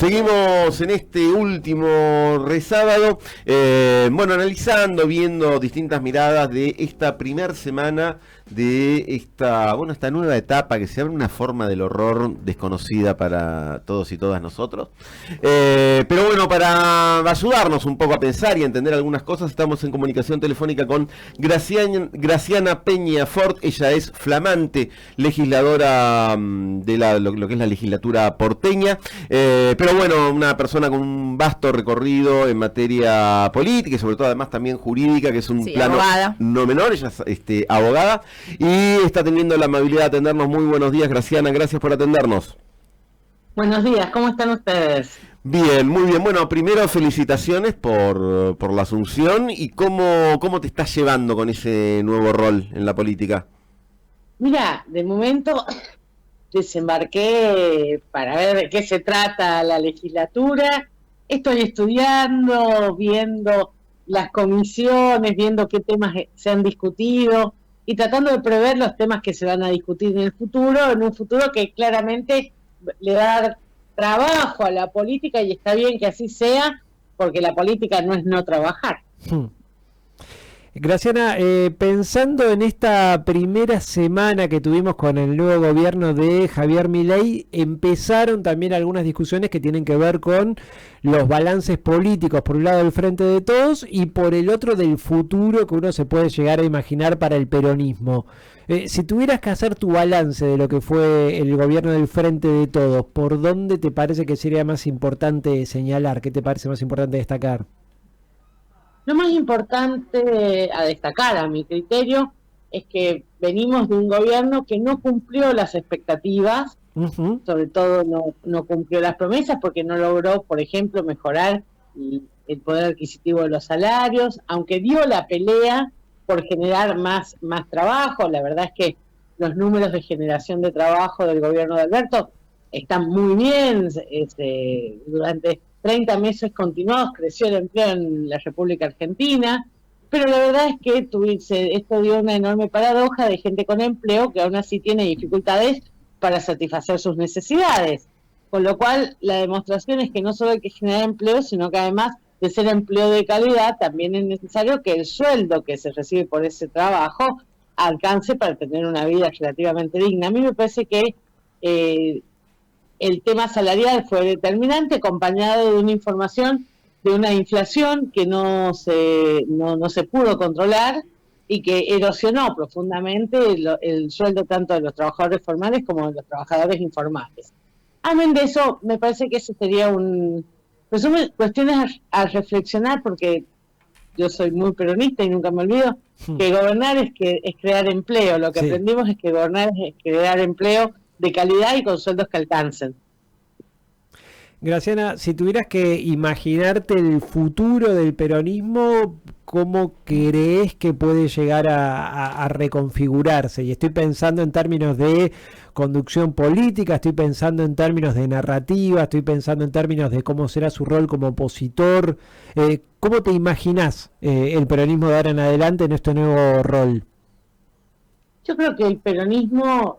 Seguimos en este último resábado, analizando, viendo distintas miradas de esta primer semana de esta nueva etapa que se abre una forma del horror desconocida para todos y todas nosotros. Pero bueno, para ayudarnos un poco a pensar y a entender algunas cosas, estamos en comunicación telefónica con Graciana Peña Fort. Ella es flamante legisladora de lo que es la legislatura porteña, pero bueno, una persona con un vasto recorrido en materia política y sobre todo además también jurídica, que es un plano abogada. No menor. Ella es abogada y está teniendo la amabilidad de atendernos. Muy buenos días, Graciana, gracias por atendernos. Buenos días, ¿cómo están ustedes? Bien, muy bien. Bueno, primero felicitaciones por la asunción y cómo te estás llevando con ese nuevo rol en la política. Mira, de momento desembarqué para ver de qué se trata la legislatura. Estoy estudiando, viendo las comisiones, viendo qué temas se han discutido y tratando de prever los temas que se van a discutir en un futuro que claramente le va a dar trabajo a la política, y está bien que así sea, porque la política no es no trabajar. Graciana, pensando en esta primera semana que tuvimos con el nuevo gobierno de Javier Milei, empezaron también algunas discusiones que tienen que ver con los balances políticos, por un lado del Frente de Todos y por el otro del futuro que uno se puede llegar a imaginar para el peronismo. Si tuvieras que hacer tu balance de lo que fue el gobierno del Frente de Todos, ¿por dónde te parece que sería más importante señalar? ¿Qué te parece más importante destacar? Lo más importante a destacar, a mi criterio, es que venimos de un gobierno que no cumplió las expectativas, sobre todo no cumplió las promesas, porque no logró, por ejemplo, mejorar el poder adquisitivo de los salarios, aunque dio la pelea por generar más trabajo. La verdad es que los números de generación de trabajo del gobierno de Alberto están muy bien. Durante 30 meses continuados creció el empleo en la República Argentina, pero la verdad es que esto dio una enorme paradoja de gente con empleo que aún así tiene dificultades para satisfacer sus necesidades, con lo cual la demostración es que no solo hay que generar empleo, sino que además de ser empleo de calidad, también es necesario que el sueldo que se recibe por ese trabajo alcance para tener una vida relativamente digna. A mí me parece que el tema salarial fue determinante, acompañado de una información de una inflación que no se pudo controlar y que erosionó profundamente el sueldo tanto de los trabajadores formales como de los trabajadores informales. Amén de eso, me parece que ese sería cuestiones a reflexionar, porque yo soy muy peronista y nunca me olvido que gobernar es crear empleo. Lo que aprendimos es que gobernar es crear empleo de calidad y con sueldos que alcancen. Graciana, si tuvieras que imaginarte el futuro del peronismo, ¿cómo crees que puede llegar a reconfigurarse? Y estoy pensando en términos de conducción política, estoy pensando en términos de narrativa, estoy pensando en términos de cómo será su rol como opositor. ¿Cómo te imaginás el peronismo de ahora en adelante en este nuevo rol? Yo creo que el peronismo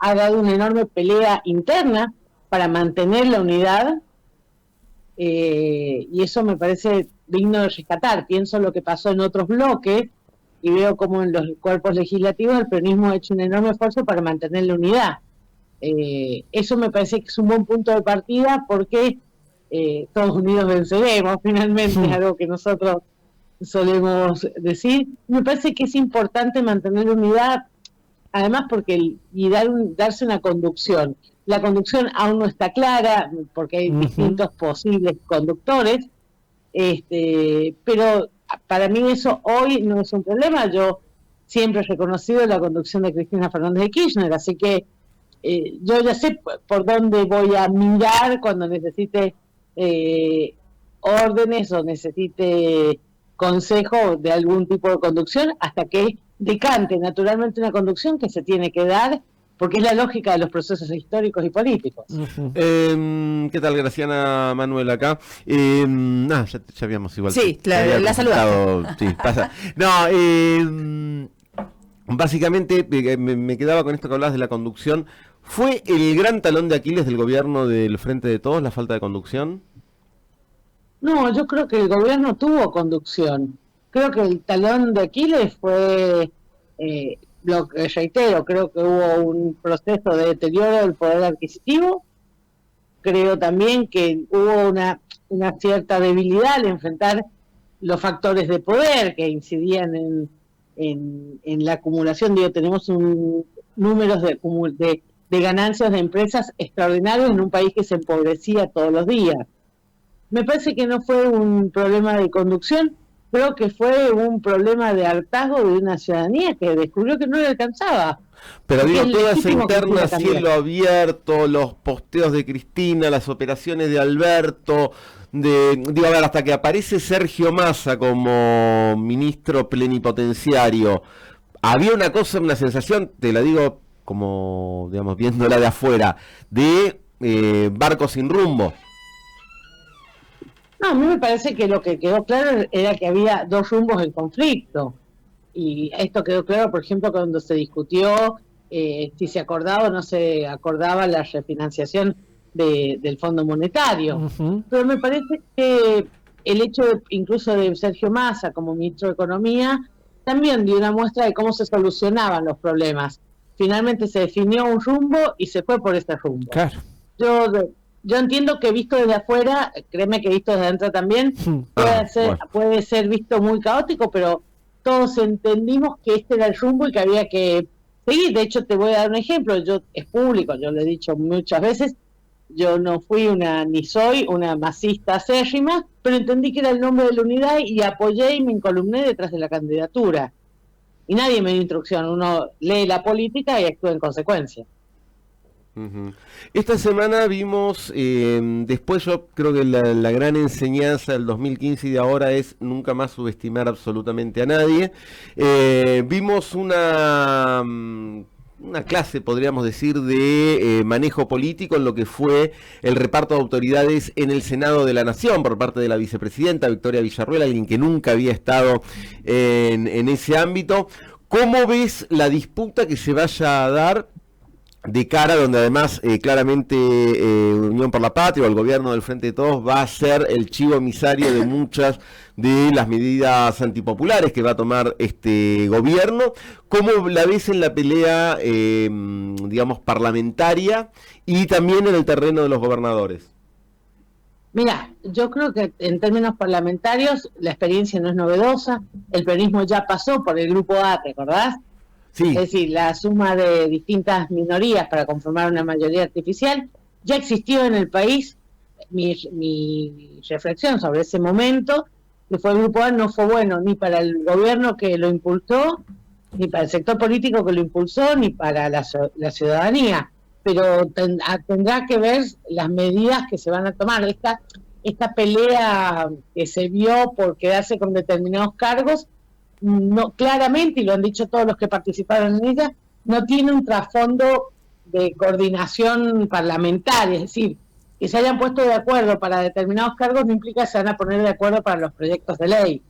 ha dado una enorme pelea interna para mantener la unidad, y eso me parece digno de rescatar. Pienso lo que pasó en otros bloques y veo cómo en los cuerpos legislativos el peronismo ha hecho un enorme esfuerzo para mantener la unidad. Eso me parece que es un buen punto de partida, porque todos unidos venceremos, finalmente, es algo que nosotros solemos decir. Me parece que es importante mantener la unidad, además porque darse una conducción. La conducción aún no está clara, porque hay distintos posibles conductores, pero para mí eso hoy no es un problema. Yo siempre he reconocido la conducción de Cristina Fernández de Kirchner, así que yo ya sé por dónde voy a mirar cuando necesite órdenes o necesite consejo de algún tipo de conducción, hasta que decante naturalmente una conducción que se tiene que dar, porque es la lógica de los procesos históricos y políticos. ¿Qué tal, Graciana? Manuel acá. Ya habíamos igual. Sí, la saludaste. Sí, pasa. No, básicamente me quedaba con esto que hablabas de la conducción. ¿Fue el gran talón de Aquiles del gobierno del Frente de Todos la falta de conducción? No, yo creo que el gobierno tuvo conducción. Creo que el talón de Aquiles fue, lo que reitero, creo que hubo un proceso de deterioro del poder adquisitivo. Creo también que hubo una cierta debilidad al enfrentar los factores de poder que incidían en la acumulación. Digo, tenemos números de ganancias de empresas extraordinarios en un país que se empobrecía todos los días. Me parece que no fue un problema de conducción, creo que fue un problema de hartazgo de una ciudadanía que descubrió que no le alcanzaba. Pero digo, toda esa interna, cielo abierto, los posteos de Cristina, las operaciones de Alberto, digo, a ver, hasta que aparece Sergio Massa como ministro plenipotenciario, había una cosa, una sensación, te la digo como, digamos, viéndola de afuera, de barco sin rumbo. No, a mí me parece que lo que quedó claro era que había dos rumbos en conflicto. Y esto quedó claro, por ejemplo, cuando se discutió si se acordaba o no se acordaba la refinanciación del Fondo Monetario. Uh-huh. Pero me parece que el hecho incluso de Sergio Massa como ministro de Economía también dio una muestra de cómo se solucionaban los problemas. Finalmente se definió un rumbo y se fue por ese rumbo. Claro. Yo entiendo que visto desde afuera, créeme que visto desde adentro también, puede ser visto muy caótico, pero todos entendimos que este era el rumbo y que había que seguir. De hecho, te voy a dar un ejemplo, es público, yo lo he dicho muchas veces, yo no fui ni soy una masista acérrima, pero entendí que era el nombre de la unidad y apoyé y me encolumné detrás de la candidatura. Y nadie me dio instrucción, uno lee la política y actúa en consecuencia. Uh-huh. Esta semana vimos, después yo creo que la gran enseñanza del 2015 y de ahora es nunca más subestimar absolutamente a nadie. Vimos una clase, podríamos decir, de manejo político en lo que fue el reparto de autoridades en el Senado de la Nación por parte de la vicepresidenta Victoria Villarruel, alguien que nunca había estado en ese ámbito. ¿Cómo ves la disputa que se vaya a dar de cara, donde además claramente Unión por la Patria o el gobierno del Frente de Todos va a ser el chivo emisario de muchas de las medidas antipopulares que va a tomar este gobierno? ¿Cómo la ves en la pelea, digamos, parlamentaria y también en el terreno de los gobernadores? Mira, yo creo que en términos parlamentarios la experiencia no es novedosa, el peronismo ya pasó por el grupo A, ¿te acordás? Sí. Es decir, la suma de distintas minorías para conformar una mayoría artificial ya existió en el país. Mi reflexión sobre ese momento, que fue el Grupo A, no fue bueno ni para el gobierno que lo impulsó, ni para el sector político que lo impulsó, ni para la ciudadanía. Pero tendrá que ver las medidas que se van a tomar. Esta pelea que se vio por quedarse con determinados cargos, no, claramente, y lo han dicho todos los que participaron en ella, no tiene un trasfondo de coordinación parlamentaria, es decir, que se hayan puesto de acuerdo para determinados cargos no implica que se van a poner de acuerdo para los proyectos de ley.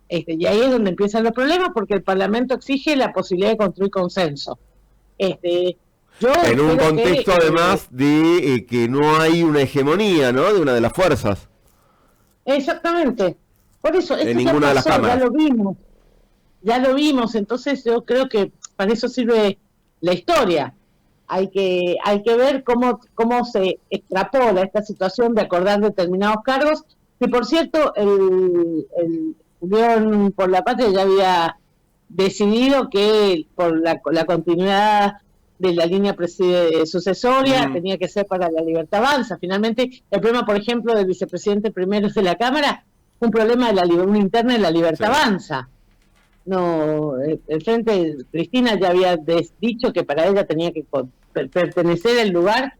Y ahí es donde empiezan los problemas, porque el Parlamento exige la posibilidad de construir consenso. En un contexto además de que no hay una hegemonía, ¿no?, de una de las fuerzas. Exactamente. Por eso, en ninguna de las cámaras. Ya lo vimos, entonces yo creo que para eso sirve la historia. Hay que ver cómo se extrapola esta situación de acordar determinados cargos, que por cierto el Unión por la Patria ya había decidido que por la continuidad de la línea sucesoria tenía que ser para la Libertad Avanza. Finalmente, el problema, por ejemplo, del vicepresidente primero de la Cámara, un problema de una interna de la Libertad Avanza. No, el Frente, Cristina ya había dicho que para ella tenía que pertenecer el lugar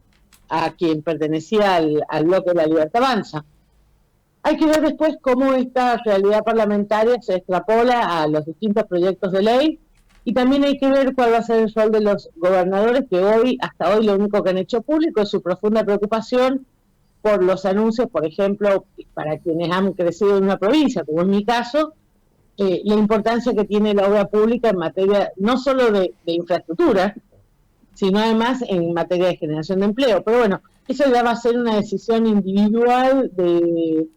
a quien pertenecía al bloque de la Libertad Avanza. Hay que ver después cómo esta realidad parlamentaria se extrapola a los distintos proyectos de ley, y también hay que ver cuál va a ser el rol de los gobernadores, que hasta hoy lo único que han hecho público es su profunda preocupación por los anuncios, por ejemplo, para quienes han crecido en una provincia, como en mi caso, la importancia que tiene la obra pública en materia no solo de infraestructura, sino además en materia de generación de empleo. Pero bueno, eso ya va a ser una decisión individual de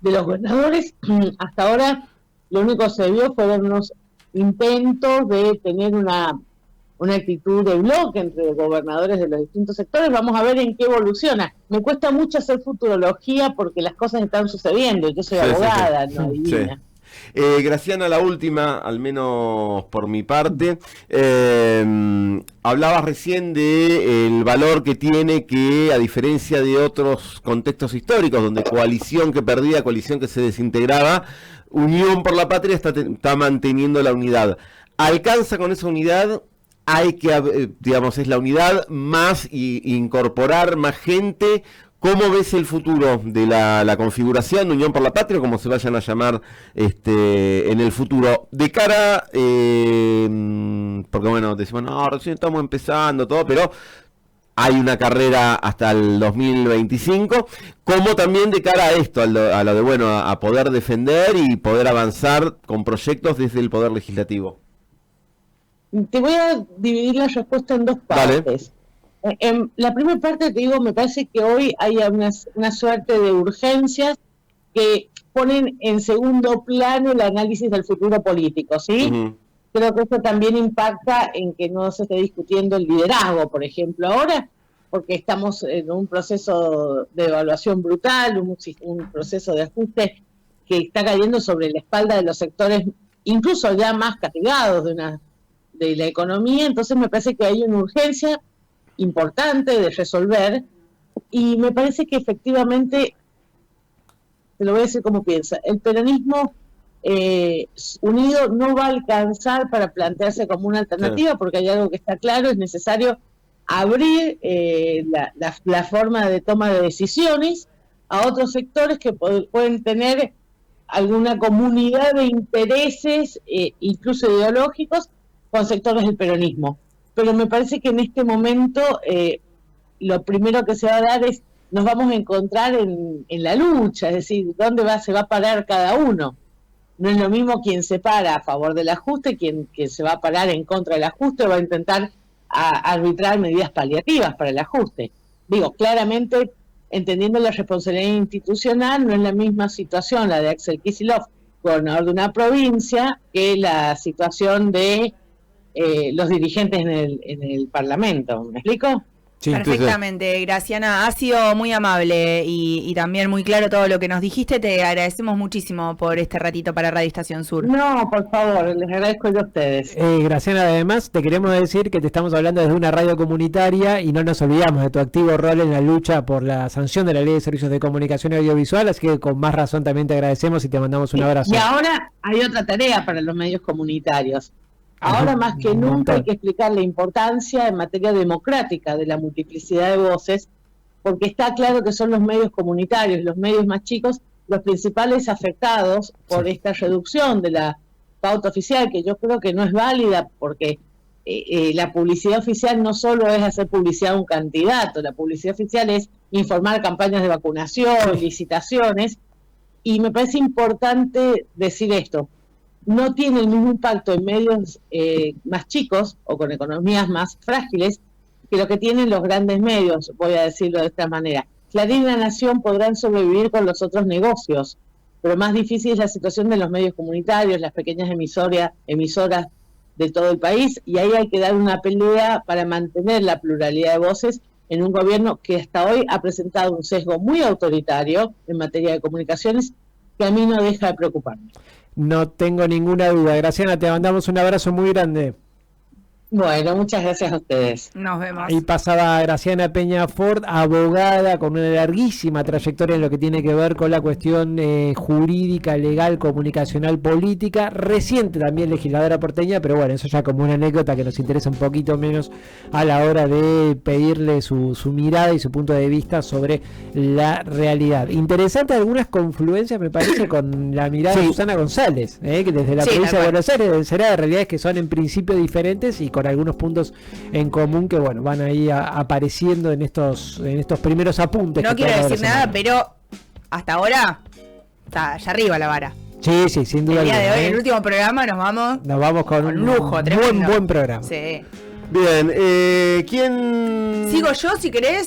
los gobernadores. Hasta ahora lo único que se vio fueron unos intentos de tener una actitud de bloque entre gobernadores de los distintos sectores. Vamos a ver en qué evoluciona. Me cuesta mucho hacer futurología porque las cosas están sucediendo. Yo soy abogada, no adivina. Sí. Graciana, la última, al menos por mi parte. Hablabas recién de el valor que tiene que, a diferencia de otros contextos históricos, donde coalición que perdía, coalición que se desintegraba, Unión por la Patria está manteniendo la unidad. ¿Alcanza con esa unidad? Hay que, digamos, es la unidad más incorporar más gente. ¿Cómo ves el futuro de la configuración de Unión por la Patria, como se vayan a llamar en el futuro? De cara, porque bueno, decimos, no, recién estamos empezando todo, pero hay una carrera hasta el 2025, como también de cara a esto, a lo de, bueno, a poder defender y poder avanzar con proyectos desde el Poder Legislativo. Te voy a dividir la respuesta en dos partes. Vale. En la primera parte te digo, me parece que hoy hay una suerte de urgencias que ponen en segundo plano el análisis del futuro político, ¿sí? Uh-huh. Creo que eso también impacta en que no se esté discutiendo el liderazgo, por ejemplo, ahora, porque estamos en un proceso de evaluación brutal, un proceso de ajuste que está cayendo sobre la espalda de los sectores incluso ya más castigados de la economía. Entonces me parece que hay una urgencia importante de resolver, y me parece que efectivamente, te lo voy a decir como piensa, el peronismo unido no va a alcanzar para plantearse como una alternativa, porque hay algo que está claro: es necesario abrir la forma de toma de decisiones a otros sectores que pueden tener alguna comunidad de intereses, incluso ideológicos, con sectores del peronismo. Pero me parece que en este momento lo primero que se va a dar es, nos vamos a encontrar en la lucha, es decir, dónde se va a parar cada uno. No es lo mismo quien se para a favor del ajuste, quien se va a parar en contra del ajuste o va a intentar arbitrar medidas paliativas para el ajuste. Digo, claramente, entendiendo la responsabilidad institucional, no es la misma situación la de Axel Kicillof, gobernador de una provincia, que la situación de los dirigentes en el Parlamento. ¿Me explico? Sí, perfectamente, Graciana, ha sido muy amable y también muy claro todo lo que nos dijiste. Te agradecemos muchísimo por este ratito para Radio Estación Sur. No, por favor, les agradezco yo a ustedes. Graciana, además te queremos decir que te estamos hablando desde una radio comunitaria y no nos olvidamos de tu activo rol en la lucha por la sanción de la Ley de Servicios de Comunicación Audiovisual, así que con más razón también te agradecemos y te mandamos un abrazo. Y ahora hay otra tarea para los medios comunitarios. Ahora más que nunca hay que explicar la importancia en materia democrática de la multiplicidad de voces, porque está claro que son los medios comunitarios, los medios más chicos, los principales afectados por esta reducción de la pauta oficial, que yo creo que no es válida, porque la publicidad oficial no solo es hacer publicidad a un candidato, la publicidad oficial es informar campañas de vacunación, licitaciones, y me parece importante decir esto. No tiene el mismo impacto en medios más chicos o con economías más frágiles que lo que tienen los grandes medios, voy a decirlo de esta manera. Clarín y La Nación podrán sobrevivir con los otros negocios, pero más difícil es la situación de los medios comunitarios, las pequeñas emisoras de todo el país, y ahí hay que dar una pelea para mantener la pluralidad de voces en un gobierno que hasta hoy ha presentado un sesgo muy autoritario en materia de comunicaciones que a mí no deja de preocuparme. No tengo ninguna duda. Graciana, te mandamos un abrazo muy grande. Bueno, muchas gracias a ustedes. Nos vemos. Ahí pasaba Graciana Peñafort, abogada con una larguísima trayectoria en lo que tiene que ver con la cuestión jurídica, legal, comunicacional, política, reciente también legisladora porteña, pero bueno, eso ya como una anécdota que nos interesa un poquito menos a la hora de pedirle su mirada y su punto de vista sobre la realidad. Interesante algunas confluencias, me parece, con la mirada de Susana González, que desde la provincia de Buenos Aires será de realidades que son en principio diferentes y con algunos puntos en común que bueno van ahí apareciendo en estos primeros apuntes. No quiero decir nada, pero hasta ahora está allá arriba la vara. Sí, sin duda. El día de hoy, el último programa, nos vamos con un lujo, buen programa. Sí. Bien, ¿quién...? ¿Sigo yo si querés?